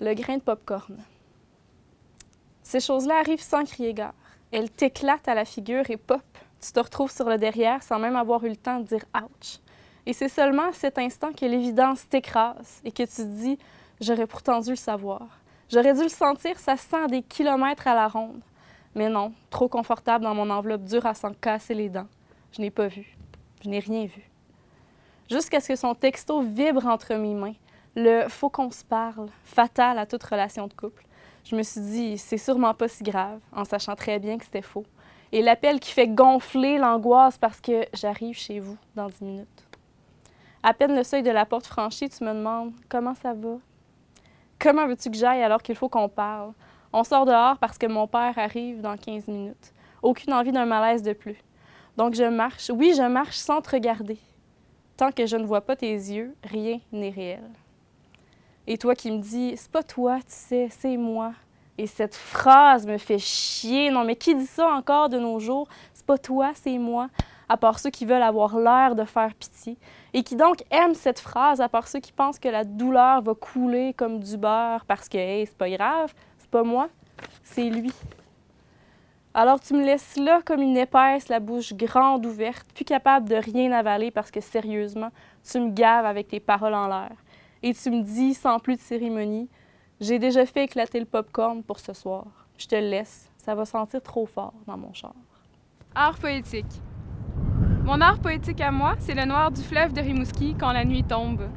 le grain de pop-corn. Ces choses-là arrivent sans crier gare. Elles t'éclatent à la figure et pop, tu te retrouves sur le derrière sans même avoir eu le temps de dire « ouch ». Et c'est seulement à cet instant que l'évidence t'écrase et que tu te dis « j'aurais pourtant dû le savoir ». J'aurais dû le sentir, ça se sent à des kilomètres à la ronde. Mais non, trop confortable dans mon enveloppe dure à s'en casser les dents. Je n'ai pas vu. Je n'ai rien vu. Jusqu'à ce que son texto vibre entre mes mains. Le « faut qu'on se parle », fatal à toute relation de couple. Je me suis dit « c'est sûrement pas si grave », en sachant très bien que c'était faux. Et l'appel qui fait gonfler l'angoisse parce que j'arrive chez vous dans 10 minutes. À peine le seuil de la porte franchi, tu me demandes « comment ça va ?» Comment veux-tu que j'aille alors qu'il faut qu'on parle? On sort dehors parce que mon père arrive dans 15 minutes. Aucune envie d'un malaise de plus. Donc je marche. Oui, je marche sans te regarder. Tant que je ne vois pas tes yeux, rien n'est réel. Et toi qui me dis, c'est pas toi, tu sais, c'est moi. Et cette phrase me fait chier. Non, mais qui dit ça encore de nos jours? C'est pas toi, c'est moi. À part ceux qui veulent avoir l'air de faire pitié. Et qui donc aiment cette phrase, à part ceux qui pensent que la douleur va couler comme du beurre parce que, hey, c'est pas grave, c'est pas moi, c'est lui. Alors tu me laisses là comme une épaisse, la bouche grande ouverte, plus capable de rien avaler parce que sérieusement, tu me gaves avec tes paroles en l'air. Et tu me dis, sans plus de cérémonie, j'ai déjà fait éclater le pop-corn pour ce soir. Je te le laisse, ça va sentir trop fort dans mon char. Art poétique. Mon art poétique à moi, c'est le noir du fleuve de Rimouski quand la nuit tombe.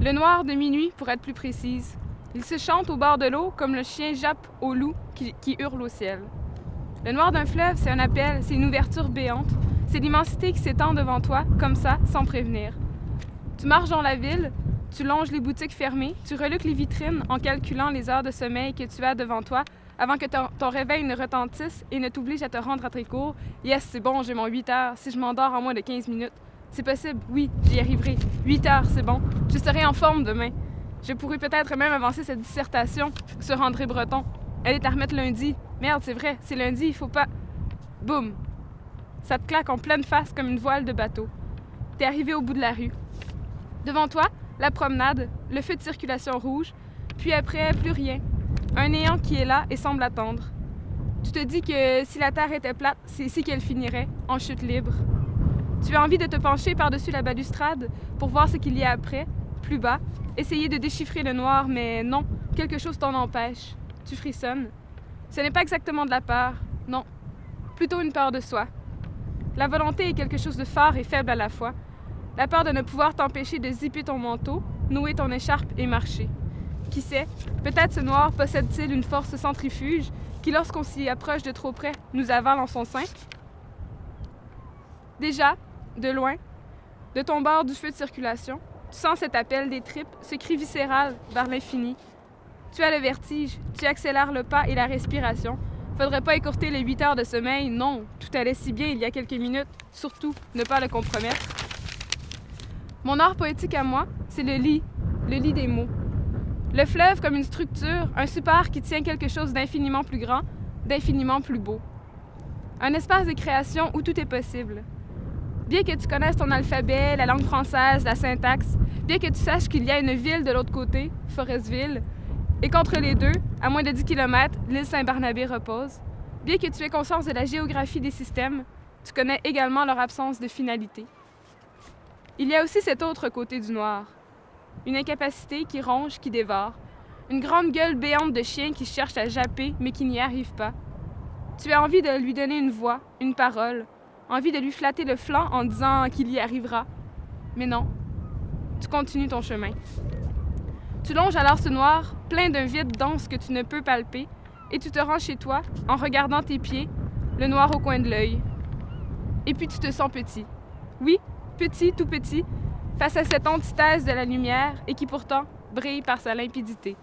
Le noir de minuit, pour être plus précise. Il se chante au bord de l'eau comme le chien jappe au loup qui hurle au ciel. Le noir d'un fleuve, c'est un appel, c'est une ouverture béante. C'est l'immensité qui s'étend devant toi, comme ça, sans prévenir. Tu marches dans la ville, tu longes les boutiques fermées, tu reluques les vitrines en calculant les heures de sommeil que tu as devant toi avant que ton réveil ne retentisse et ne t'oblige à te rendre à tes cours. Yes, c'est bon, j'ai mon 8 heures. Si je m'endors en moins de 15 minutes, c'est possible, oui, j'y arriverai. 8 heures, c'est bon. Je serai en forme demain. Je pourrais peut-être même avancer cette dissertation sur André Breton. Elle est à remettre lundi. Merde, c'est vrai, c'est lundi, il faut pas... Boum! Ça te claque en pleine face comme une voile de bateau. T'es arrivé au bout de la rue. Devant toi, la promenade, le feu de circulation rouge, puis après, plus rien. Un néant qui est là et semble attendre. Tu te dis que si la terre était plate, c'est ici qu'elle finirait, en chute libre. Tu as envie de te pencher par-dessus la balustrade pour voir ce qu'il y a après, plus bas, essayer de déchiffrer le noir, mais non, quelque chose t'en empêche. Tu frissonnes. Ce n'est pas exactement de la peur, non, plutôt une peur de soi. La volonté est quelque chose de fort et faible à la fois. La peur de ne pouvoir t'empêcher de zipper ton manteau, nouer ton écharpe et marcher. Qui sait, peut-être ce noir possède-t-il une force centrifuge qui, lorsqu'on s'y approche de trop près, nous avale en son sein? Déjà, de loin, de ton bord du feu de circulation, tu sens cet appel des tripes, ce cri viscéral vers l'infini. Tu as le vertige, tu accélères le pas et la respiration. Faudrait pas écourter les 8 heures de sommeil, non, tout allait si bien il y a quelques minutes, surtout ne pas le compromettre. Mon art poétique à moi, c'est le lit des mots. Le fleuve comme une structure, un support qui tient quelque chose d'infiniment plus grand, d'infiniment plus beau. Un espace de création où tout est possible. Bien que tu connaisses ton alphabet, la langue française, la syntaxe, bien que tu saches qu'il y a une ville de l'autre côté, Forestville, et qu'entre les deux, à moins de 10 km, l'île Saint-Barnabé repose, bien que tu aies conscience de la géographie des systèmes, tu connais également leur absence de finalité. Il y a aussi cet autre côté du noir. Une incapacité qui ronge, qui dévore. Une grande gueule béante de chien qui cherche à japper, mais qui n'y arrive pas. Tu as envie de lui donner une voix, une parole, envie de lui flatter le flanc en disant qu'il y arrivera. Mais non, tu continues ton chemin. Tu longes alors ce noir, plein d'un vide dense que tu ne peux palper, et tu te rends chez toi, en regardant tes pieds, le noir au coin de l'œil. Et puis tu te sens petit. Oui, petit, tout petit, face à cette antithèse de la lumière et qui pourtant brille par sa limpidité.